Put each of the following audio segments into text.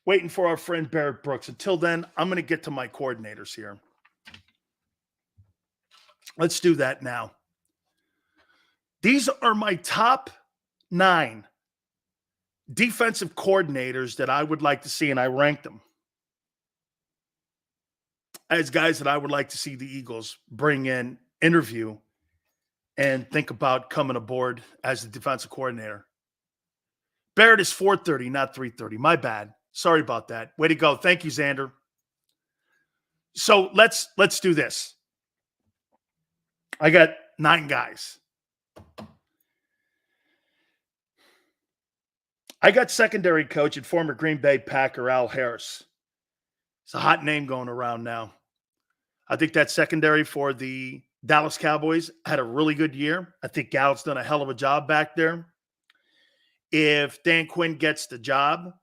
Waiting for our friend Barrett Brooks. Until then, I'm going to get to my coordinators here. Let's do that now. These are my top 9 defensive coordinators that I would like to see, and I ranked them as guys that I would like to see the Eagles bring in, interview, and think about coming aboard as the defensive coordinator. Barrett is 430, not 330. My bad. Sorry about that. Way to go. Thank you, Xander. So let's do this. I got 9 guys. I got secondary coach and former Green Bay Packer Al Harris. It's a hot name going around now. I think that secondary for the Dallas Cowboys had a really good year. I think Gal's done a hell of a job back there. If Dan Quinn gets the job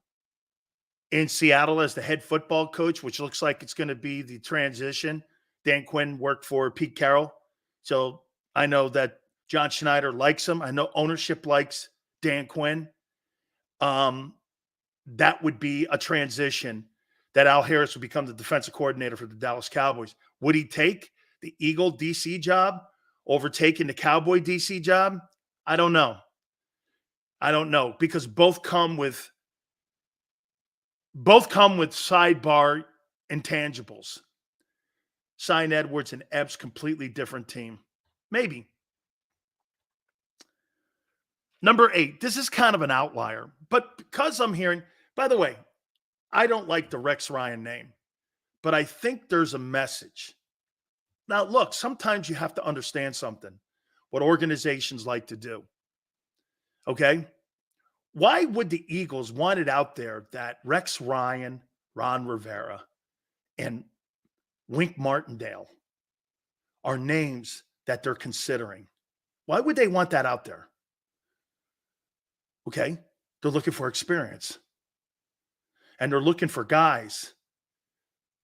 in Seattle as the head football coach, which looks like it's going to be the transition. Dan Quinn worked for Pete Carroll. So I know that John Schneider likes him. I know ownership likes Dan Quinn. That would be a transition that Al Harris would become the defensive coordinator for the Dallas Cowboys. Would he take the Eagle DC job over taking the Cowboy DC job? I don't know. Because both come with sidebar intangibles. Sign Edwards and Epps, completely different team. Maybe. Number 8, this is kind of an outlier, but because I'm hearing, by the way, I don't like the Rex Ryan name, but I think there's a message. Now, look, sometimes you have to understand something, what organizations like to do. Okay? Why would the Eagles want it out there that Rex Ryan, Ron Rivera, and Wink Martindale are names that they're considering? Why would they want that out there? Okay? They're looking for experience. And they're looking for guys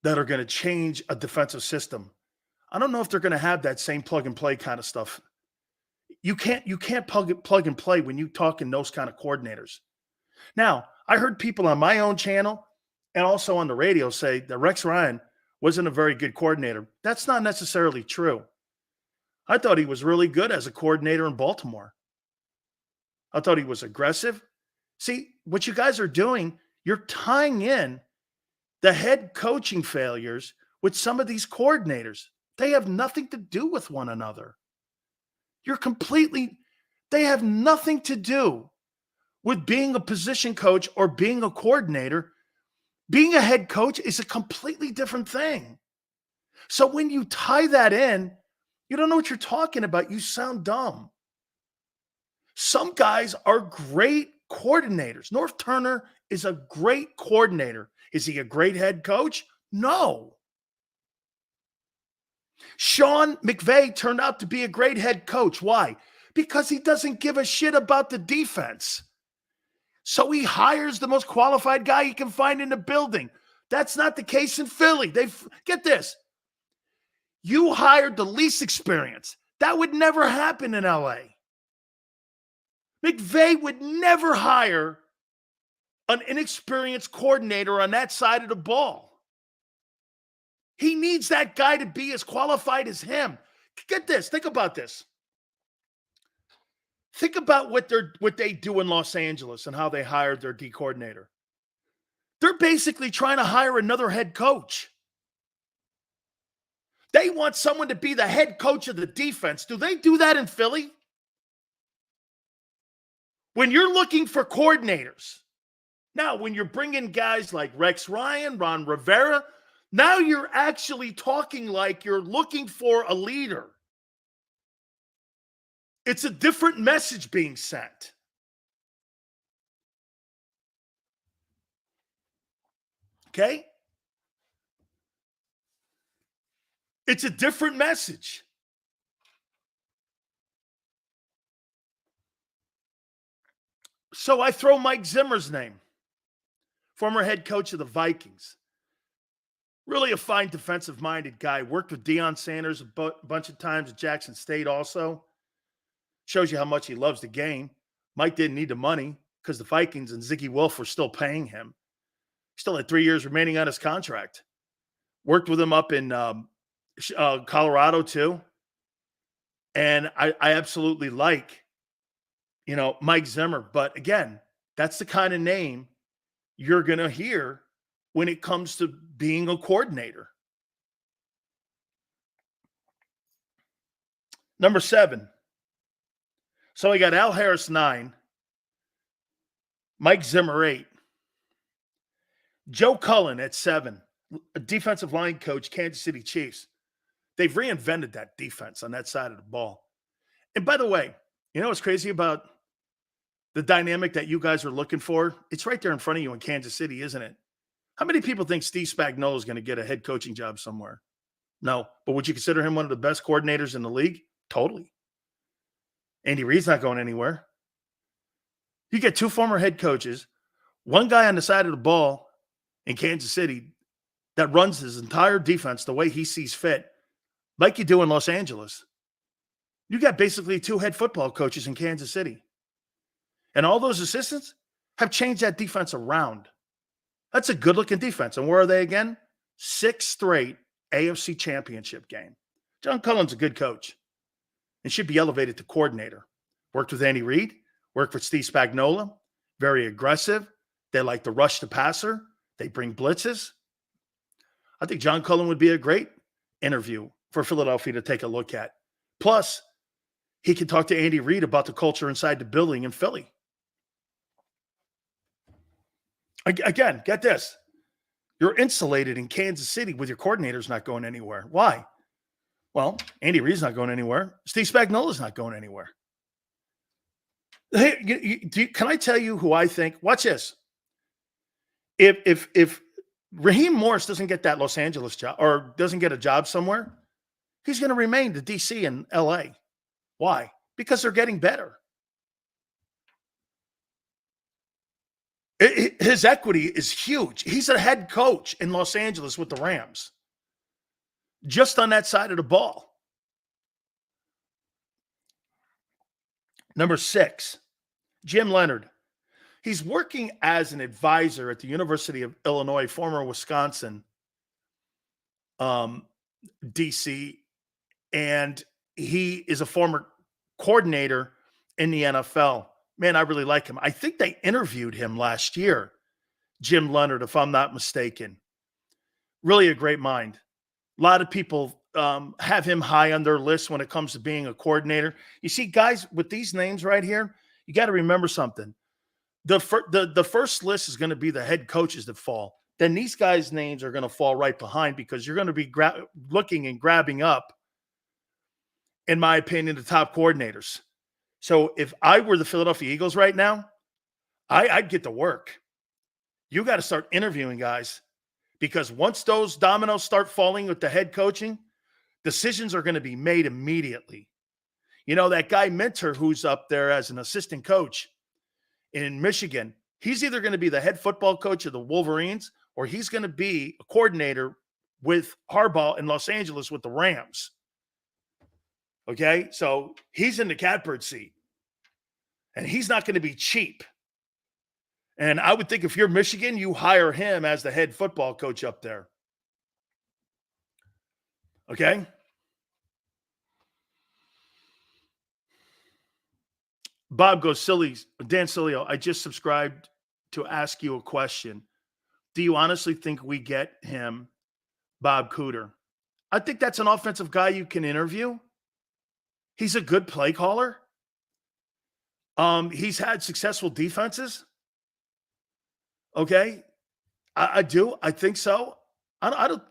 that are going to change a defensive system. I don't know if they're going to have that same plug and play kind of stuff. You can't plug and play when you talk in those kind of coordinators. Now, I heard people on my own channel and also on the radio say that Rex Ryan wasn't a very good coordinator. That's not necessarily true. I thought he was really good as a coordinator in Baltimore. I thought he was aggressive. See, what you guys are doing, you're tying in the head coaching failures with some of these coordinators. They have nothing to do with one another. They have nothing to do with being a position coach or being a coordinator. Being a head coach is a completely different thing. So when you tie that in, you don't know what you're talking about. You sound dumb. Some guys are great coordinators. North Turner is a great coordinator. Is he a great head coach? No. Sean McVay turned out to be a great head coach. Why? Because he doesn't give a shit about the defense. So he hires the most qualified guy he can find in the building. That's not the case in Philly. Get this. You hired the least experience. That would never happen in LA. McVay would never hire an inexperienced coordinator on that side of the ball. He needs that guy to be as qualified as him. Get this. Think about this. Think about what they do in Los Angeles and how they hired their D coordinator. They're basically trying to hire another head coach. They want someone to be the head coach of the defense. Do they do that in Philly? When you're looking for coordinators, now when you're bringing guys like Rex Ryan, Ron Rivera, now you're actually talking like you're looking for a leader. It's a different message being sent. Okay? It's a different message. So I throw Mike Zimmer's name, former head coach of the Vikings. Really a fine defensive-minded guy. Worked with Deion Sanders a bunch of times at Jackson State also. Shows you how much he loves the game. Mike didn't need the money because the Vikings and Ziggy Wolf were still paying him. Still had 3 years remaining on his contract. Worked with him up in Colorado too. And I absolutely like, Mike Zimmer. But again, that's the kind of name you're going to hear when it comes to being a coordinator. Number 7. So I got Al Harris 9, Mike Zimmer 8, Joe Cullen at 7, a defensive line coach, Kansas City Chiefs. They've reinvented that defense on that side of the ball. And by the way, you know what's crazy about the dynamic that you guys are looking for? It's right there in front of you in Kansas City, isn't it? How many people think Steve Spagnuolo is going to get a head coaching job somewhere? No. But would you consider him one of the best coordinators in the league? Totally. Andy Reid's not going anywhere. You get 2 former head coaches, one guy on the side of the ball in Kansas City that runs his entire defense the way he sees fit, like you do in Los Angeles. You got basically 2 head football coaches in Kansas City. And all those assistants have changed that defense around. That's a good-looking defense. And where are they again? 6th straight AFC championship game. John Cullen's a good coach and should be elevated to coordinator. Worked with Andy Reid, worked with Steve Spagnuolo, very aggressive. They like to rush the passer. They bring blitzes. I think John Cullen would be a great interview for Philadelphia to take a look at. Plus, he can talk to Andy Reid about the culture inside the building in Philly. Again, get this. You're insulated in Kansas City with your coordinators not going anywhere. Why? Well, Andy Reid's not going anywhere. Steve Spagnuolo's not going anywhere. Hey, can I tell you who I think? Watch this. If Raheem Morris doesn't get that Los Angeles job or doesn't get a job somewhere, he's going to remain to DC and LA. Why? Because they're getting better. His equity is huge. He's a head coach in Los Angeles with the Rams. Just on that side of the ball. Number 6, Jim Leonhard. He's working as an advisor at the University of Illinois, former Wisconsin, DC, and he is a former coordinator in the NFL. Man, I really like him. I think they interviewed him last year, Jim Leonhard, if I'm not mistaken. Really a great mind. A lot of people have him high on their list when it comes to being a coordinator. You see, guys, with these names right here, you got to remember something. The first list is going to be the head coaches that fall. Then these guys' names are going to fall right behind because you're going to be looking and grabbing up, in my opinion, the top coordinators. So if I were the Philadelphia Eagles right now, I'd get to work. You got to start interviewing guys because once those dominoes start falling with the head coaching, decisions are going to be made immediately. You know, that guy Minter who's up there as an assistant coach in Michigan, he's either going to be the head football coach of the Wolverines or he's going to be a coordinator with Harbaugh in Los Angeles with the Rams. Okay, so he's in the catbird seat. And he's not going to be cheap. And I would think if you're Michigan, you hire him as the head football coach up there. Okay? Bob goes, Dan Sileo, I just subscribed to ask you a question. Do you honestly think we get him, Bob Cooter? I think that's an offensive guy you can interview. He's a good play caller. He's had successful defenses. Okay. I do. I think so. I don't.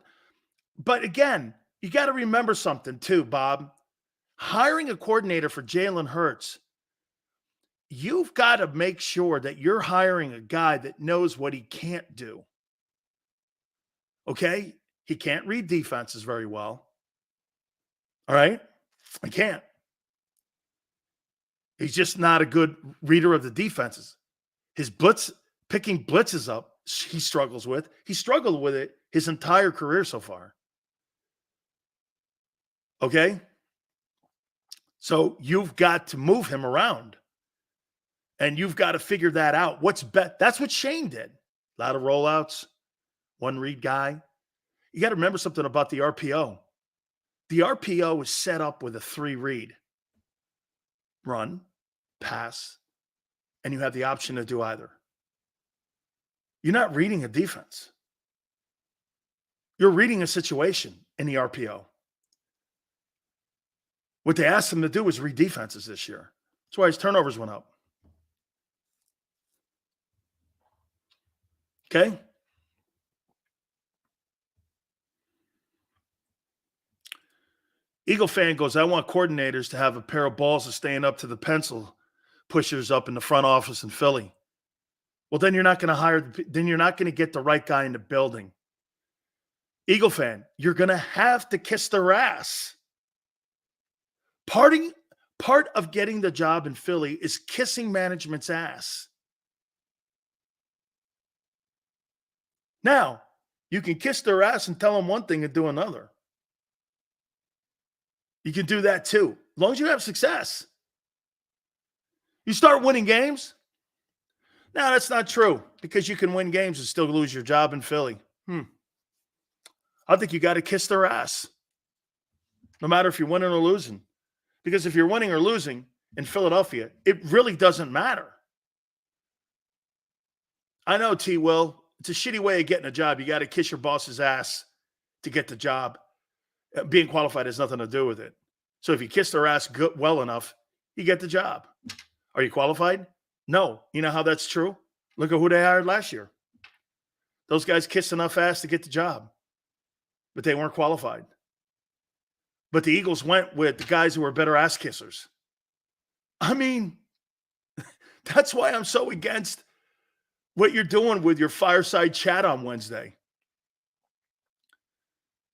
But again, you got to remember something too, Bob. Hiring a coordinator for Jalen Hurts, you've got to make sure that you're hiring a guy that knows what he can't do. Okay. He can't read defenses very well. All right. He can't. He's just not a good reader of the defenses. His picking blitzes up, he struggles with. He struggled with it his entire career so far. Okay? So you've got to move him around. And you've got to figure that out. What's best? That's what Shane did. A lot of rollouts, one read guy. You got to remember something about the RPO. The RPO is set up with a 3 read: run, pass, and you have the option to do either. You're not reading a defense. You're reading a situation in the RPO. What they asked him to do was read defenses this year. That's why his turnovers went up. Okay? Eagle fan goes, I want coordinators to have a pair of balls to stand up to the pencil pushers up in the front office in Philly. Well, then you're not going to get the right guy in the building. Eagle fan, you're going to have to kiss their ass. Part of getting the job in Philly is kissing management's ass. Now, you can kiss their ass and tell them one thing and do another. You can do that too, as long as you have success. You start winning games? No, that's not true, because you can win games and still lose your job in Philly. I think you got to kiss their ass, no matter if you're winning or losing. Because if you're winning or losing in Philadelphia, it really doesn't matter. I know, T. Will, it's a shitty way of getting a job. You got to kiss your boss's ass to get the job. Being qualified has nothing to do with it. So if you kiss their ass well enough, you get the job. Are you qualified? No. You know how that's true? Look at who they hired last year. Those guys kissed enough ass to get the job, but they weren't qualified. But the Eagles went with the guys who were better ass kissers. I mean, that's why I'm so against what you're doing with your fireside chat on Wednesday.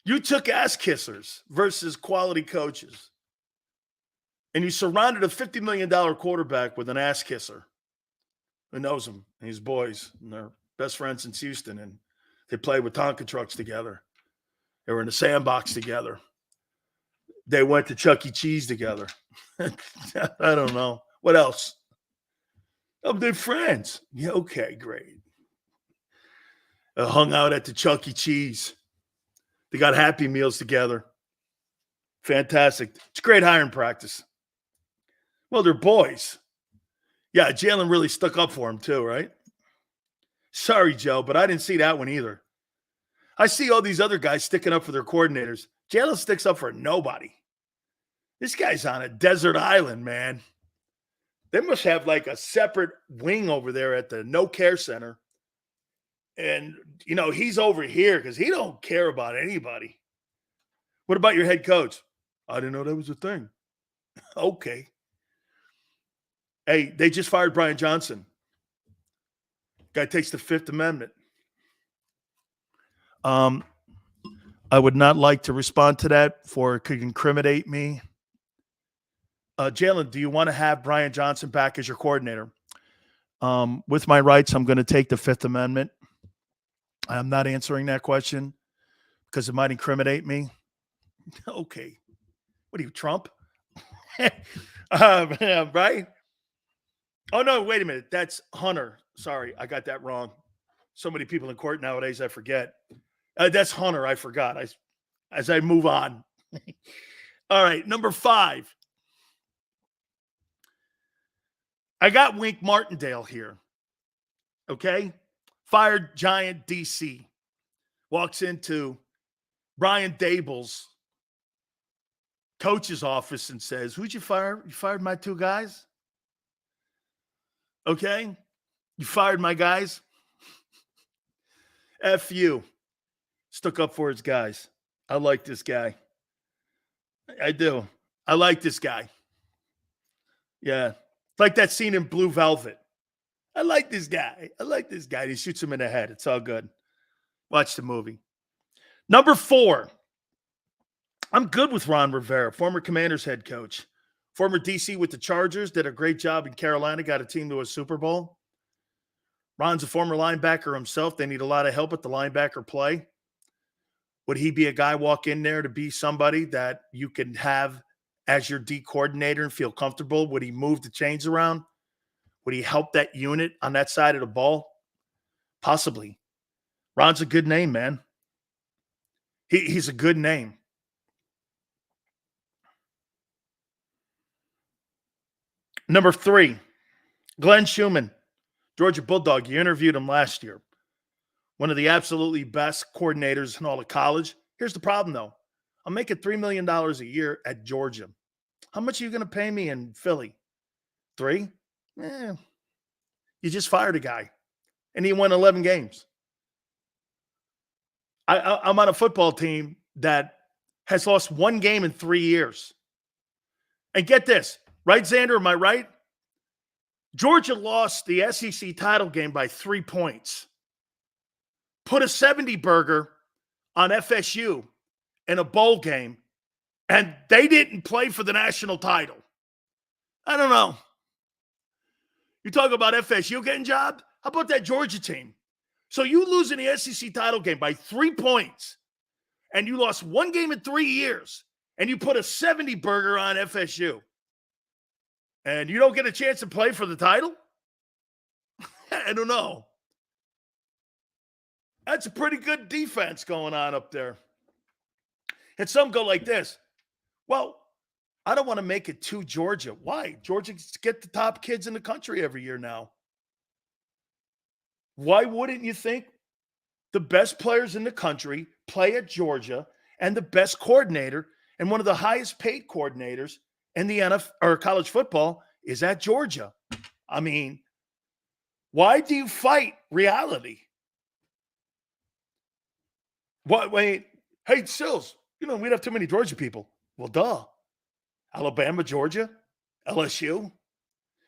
You took ass kissers versus quality coaches. And you surrounded a $50 million quarterback with an ass kisser who knows him and his boys. And they're best friends since Houston. And they played with Tonka trucks together. They were in the sandbox together. They went to Chuck E. Cheese together. I don't know. What else? Oh, they're friends. Yeah, okay, great. Hung out at the Chuck E. Cheese. They got Happy Meals together. Fantastic. It's great hiring practice. Well, they're boys. Yeah, Jalen really stuck up for him too, right? Sorry, Joe, but I didn't see that one either. I see all these other guys sticking up for their coordinators. Jalen sticks up for nobody. This guy's on a desert island, man. They must have like a separate wing over there at the No Care Center. And, you know, he's over here because he don't care about anybody. What about your head coach? I didn't know that was a thing. Okay. Hey, they just fired Brian Johnson. Guy takes the Fifth Amendment. I would not like to respond to that, for it could incriminate me. Jalen, do you want to have Brian Johnson back as your coordinator? With my rights, I'm going to take the Fifth Amendment. I'm not answering that question because it might incriminate me. Okay. What are you, Trump? Right? Oh, no, wait a minute. That's Hunter. Sorry, I got that wrong. So many people in court nowadays, I forget. That's Hunter. I forgot. As I move on. All right, number 5. I got Wink Martindale here. Okay? Fired Giant DC. Walks into Brian Dable's coach's office and says, who'd you fire? You fired my 2 guys? Okay? You fired my guys? F you. Stuck up for his guys. I like this guy. I do. I like this guy. Yeah. It's like that scene in Blue Velvet. I like this guy. I like this guy. He shoots him in the head. It's all good. Watch the movie. Number 4. I'm good with Ron Rivera, former Commanders head coach. Former DC with the Chargers, did a great job in Carolina, got a team to a Super Bowl. Ron's a former linebacker himself. They need a lot of help at the linebacker play. Would he be a guy walk in there to be somebody that you can have as your D coordinator and feel comfortable? Would he move the chains around? Would he help that unit on that side of the ball? Possibly. Ron's a good name, man. He's a good name. Number 3, Glenn Schumann, Georgia Bulldog. You interviewed him last year. One of the absolutely best coordinators in all of college. Here's the problem, though. I'm making $3 million a year at Georgia. How much are you going to pay me in Philly? 3? You just fired a guy, and he won 11 games. I'm on a football team that has lost 1 game in 3 years. And get this, right, Xander? Am I right? Georgia lost the SEC title game by 3 points. Put a 70 burger on FSU in a bowl game, and they didn't play for the national title. I don't know. You talk about FSU getting jobbed? How about that Georgia team? So you lose in the SEC title game by 3 points, and you lost 1 game in 3 years, and you put a 70 burger on FSU, and you don't get a chance to play for the title? I don't know. That's a pretty good defense going on up there. And some go like this. Well, I don't want to make it too Georgia. Why? Georgia get the top kids in the country every year now. Why wouldn't you think the best players in the country play at Georgia, and the best coordinator and one of the highest paid coordinators in the NFL or college football is at Georgia? I mean, why do you fight reality? What? Wait, hey, Sills, we'd have too many Georgia people. Well, duh. Alabama, Georgia, LSU.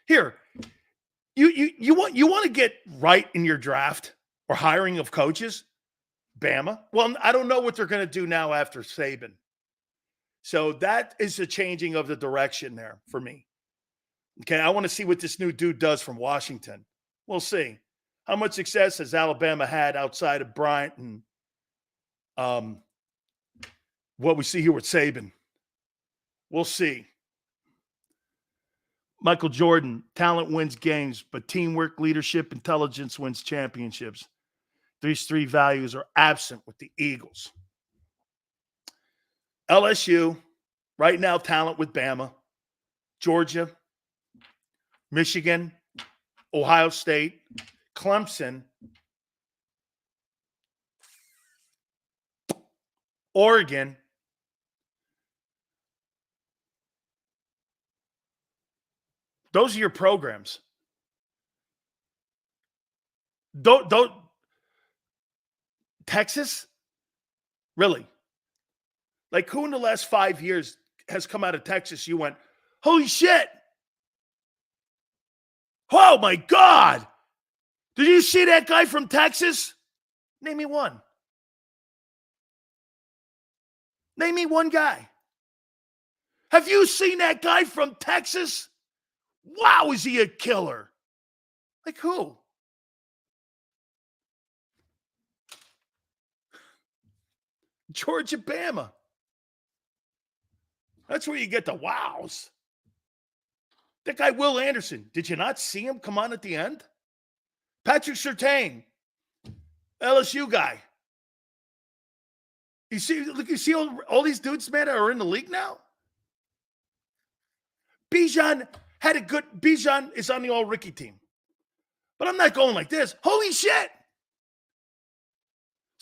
Here, you want to get right in your draft or hiring of coaches? Bama. Well, I don't know what they're going to do now after Saban. So that is a changing of the direction there for me. Okay, I want to see what this new dude does from Washington. We'll see. How much success has Alabama had outside of Bryant and what we see here with Saban? We'll see. Michael Jordan, talent wins games, but teamwork, leadership, intelligence wins championships. These 3 values are absent with the Eagles. LSU, right now, talent with Bama. Georgia, Michigan, Ohio State, Clemson, Oregon, those are your programs. Don't Texas? Really? Like, who in the last 5 years has come out of Texas you went, holy shit? Oh my God. Did you see that guy from Texas? Name me one. Name me one guy. Have you seen that guy from Texas? Wow, is he a killer? Like who? Georgia, Bama. That's where you get the wows. That guy, Will Anderson, did you not see him come on at the end? Patrick Surtain, LSU guy. You see all these dudes, man, are in the league now? Bijan is on the all-rookie team. But I'm not going like this. Holy shit!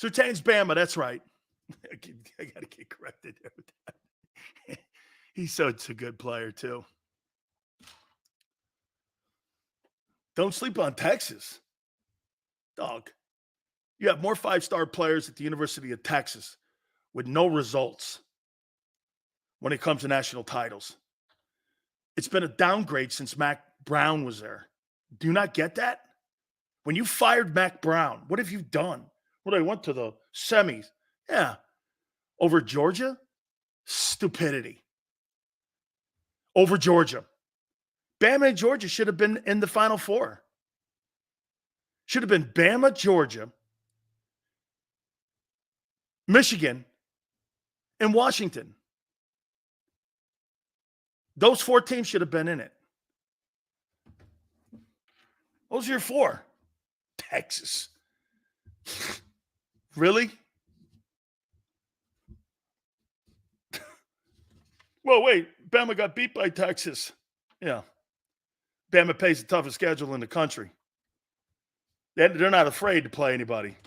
Surtain's Bama, that's right. I got to get corrected there with that. He's such a good player, too. Don't sleep on Texas. Dog. You have more 5-star players at the University of Texas with no results when it comes to national titles. It's been a downgrade since Mac Brown was there. Do you not get that? When you fired Mac Brown, what have you done? Well, they went to the semis. Yeah. Over Georgia? Stupidity. Over Georgia. Bama and Georgia should have been in the Final Four. Should have been Bama, Georgia, Michigan, and Washington. Those 4 teams should have been in it. Those are your 4. Texas. Really? Well, wait. Bama got beat by Texas. Yeah. Bama plays the toughest schedule in the country. They're not afraid to play anybody.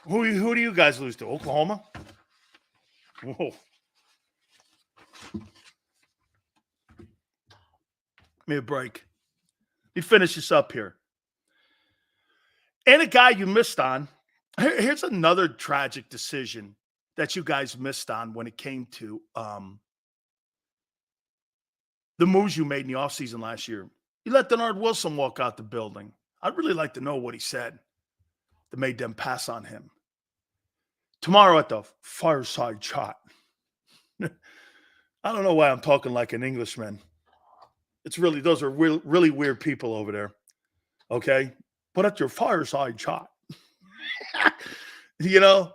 Who do you guys lose to? Oklahoma? Whoa. Give me a break. Let me finish this up here. And a guy you missed on. Here's another tragic decision that you guys missed on when it came to the moves you made in the offseason last year. You let Denard Wilson walk out the building. I'd really like to know what he said that made them pass on him. Tomorrow at the fireside chat. I don't know why I'm talking like an Englishman. It's really, those are really weird people over there. Okay? But at your fireside chat. You know,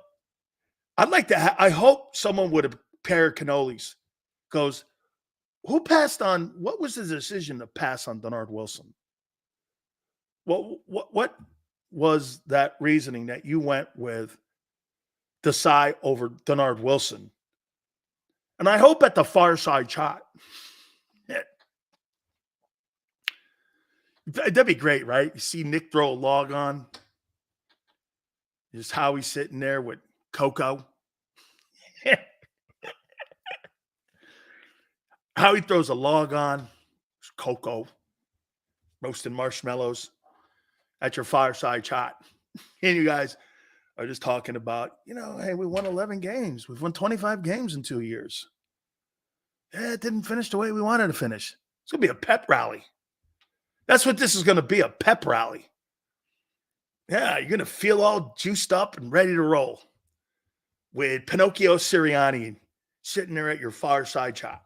I'd like to, I hope someone with a pair of cannolis goes, who passed on, what was the decision to pass on Denard Wilson? What was that reasoning that you went with Desai over Denard Wilson? And I hope at the fireside chat. That'd be great, right? You see Nick throw a log on. Just Howie sitting there with Coco. Howie throws a log on. Coco. Roasting marshmallows at your fireside chat. And you guys are just talking about, hey, we won 11 games. We've won 25 games in 2 years. Yeah, it didn't finish the way we wanted to finish. It's going to be a pep rally. That's what this is going to be, a pep rally. Yeah, you're going to feel all juiced up and ready to roll with Pinocchio Sirianni sitting there at your fireside chat,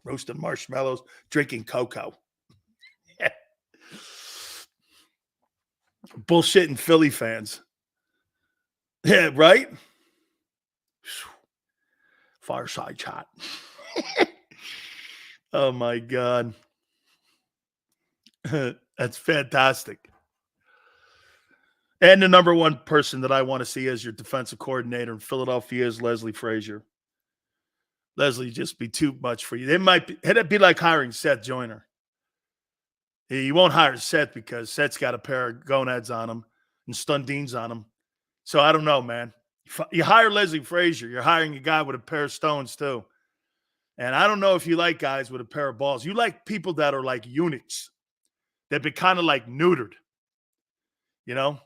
roasting marshmallows, drinking cocoa. Bullshitting Philly fans. Yeah, right? Fireside chat. Oh, my God. That's fantastic. And the number one person that I want to see as your defensive coordinator in Philadelphia is Leslie Frazier. Leslie just be too much for you. It'd be like hiring Seth Joyner. You won't hire Seth because Seth's got a pair of gonads on him and Stundines on him. So I don't know, man. You hire Leslie Frazier, you're hiring a guy with a pair of stones too. And I don't know if you like guys with a pair of balls. You like people that are like eunuchs. They've been kind of like neutered. Little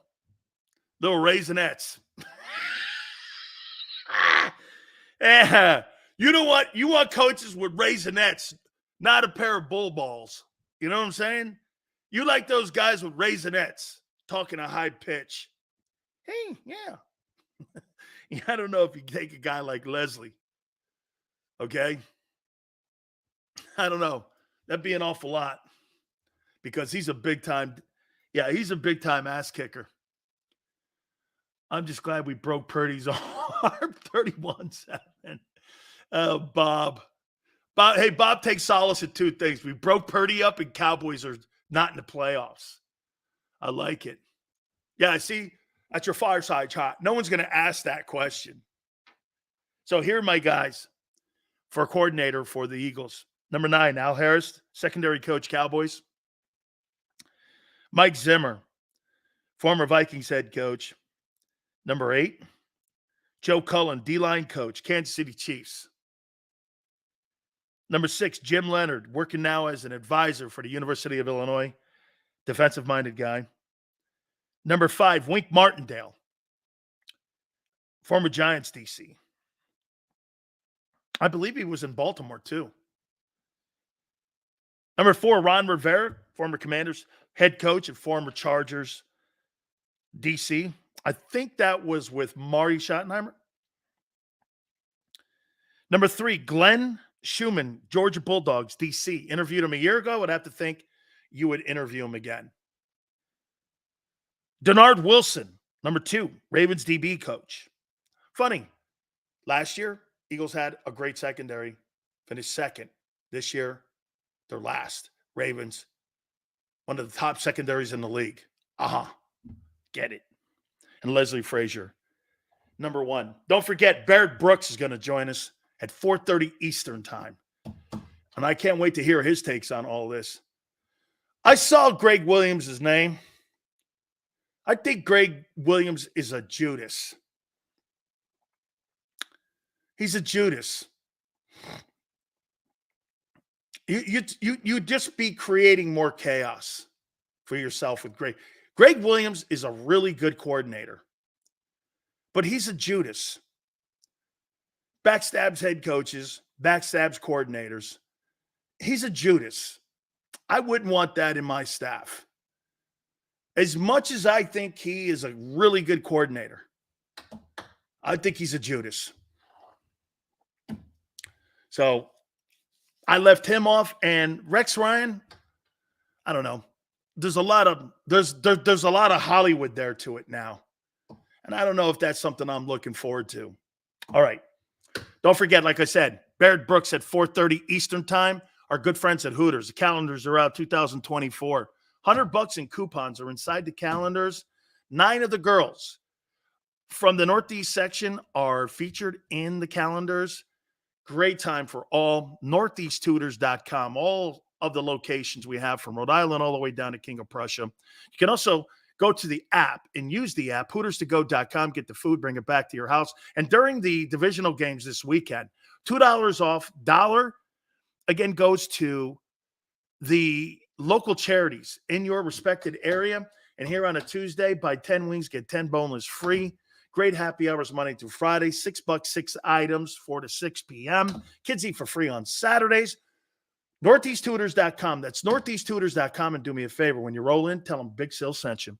raisinets. Yeah. You know what? You want coaches with raisinets, not a pair of bull balls. You know what I'm saying? You like those guys with raisinets, talking a high pitch. Hey, yeah. I don't know if you take a guy like Leslie. Okay? I don't know. That'd be an awful lot because he's a big-time ass kicker. I'm just glad we broke Purdy's arm 31-7. Bob. Hey, Bob takes solace in two things. We broke Purdy up and Cowboys are not in the playoffs. I like it. Yeah, see, at your fireside chat, no one's going to ask that question. So here are my guys for a coordinator for the Eagles. Number 9, Al Harris, secondary coach, Cowboys. Mike Zimmer, former Vikings head coach. Number 8, Joe Cullen, D-line coach, Kansas City Chiefs. Number 6, Jim Leonard, working now as an advisor for the University of Illinois, defensive-minded guy. Number 5, Wink Martindale, former Giants DC. I believe he was in Baltimore too. Number 4, Ron Rivera, former Commanders, head coach and former Chargers DC. I think that was with Marty Schottenheimer. Number 3, Glenn Schumann, Georgia Bulldogs, DC. Interviewed him a year ago. I'd have to think you would interview him again. Denard Wilson, number 2, Ravens DB coach. Funny, last year, Eagles had a great secondary, finished second. This year, they're last. Ravens, one of the top secondaries in the league. Get it. and Leslie Frazier. Number 1. Don't forget, Barrett Brooks is going to join us at 4:30 Eastern time. And I can't wait to hear his takes on all this. I saw Greg Williams' name. I think Greg Williams is a Judas. He's a Judas. You just be creating more chaos for yourself with Greg. Greg Williams is a really good coordinator, but he's a Judas. Backstabs head coaches, backstabs coordinators. He's a Judas. I wouldn't want that in my staff. As much as I think he is a really good coordinator, I think he's a Judas. So I left him off, and Rex Ryan, I don't know. There's a lot of Hollywood there to it now. And I don't know if that's something I'm looking forward to. All right. Don't forget, like I said, Barrett Brooks at 4:30 Eastern time. Our good friends at Hooters. The calendars are out 2024. $100 in coupons are inside the calendars. 9 of the girls from the Northeast section are featured in the calendars. Great time for all. NortheastTutors.com. All of the locations we have from Rhode Island all the way down to King of Prussia. You can also go to the app and use the app, HootersToGo.com. Get the food, bring it back to your house. And during the divisional games this weekend, $2 off. $1 again goes to the local charities in your respected area. And here on a Tuesday, buy 10 wings, get 10 boneless free. Great happy hours Monday through Friday. $6, 6 items, 4 to 6 p.m. Kids eat for free on Saturdays. NortheastTutors.com. That's NortheastTutors.com. And do me a favor, when you roll in, tell them Big Sil sent you.